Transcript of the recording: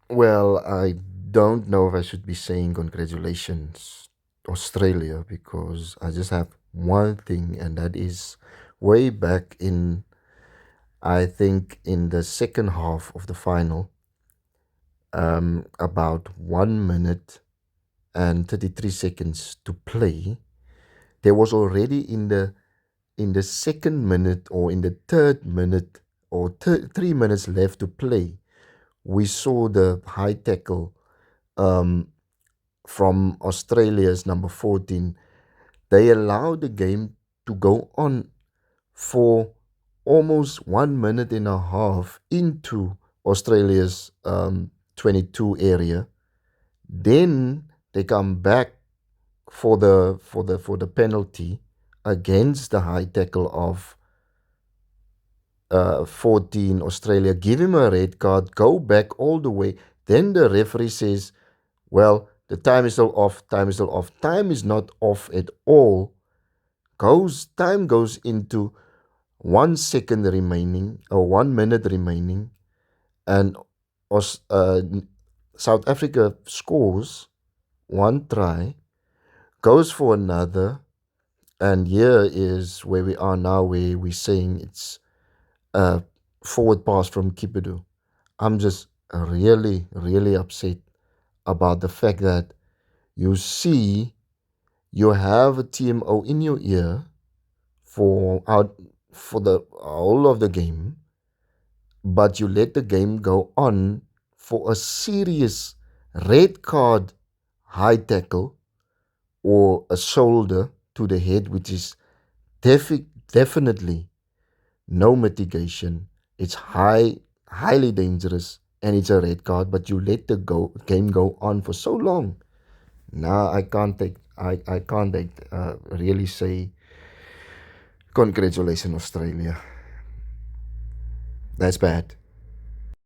Well, I don't know if I should be saying congratulations, Australia, because I just have one thing, and that is way back in, I think, in the second half of the final, about 1 minute and 33 seconds to play. There was already in the second minute or in the third minute or 3 minutes left to play, we saw the high tackle um, from Australia's number 14. They allowed the game to go on for almost 1 minute and a half into Australia's 22 area. Then they come back for the penalty against the high tackle of 14 Australia, give him a red card, go back all the way. Then the referee says, well, the time is still off, time is still off. Time is not off at all. Time goes into 1 second remaining or 1 minute remaining, and South Africa scores one try, goes for another, and here is where we are now, where we're saying it's a forward pass from Kipedu. I'm just really, really upset about the fact that you see you have a TMO in your ear for the whole of the game, but you let the game go on for a serious red card high tackle or a shoulder to the head, which is definitely no mitigation. It's highly dangerous, and it's a red card. But you let the game go on for so long. Now I can't really say congratulations Australia. That's bad.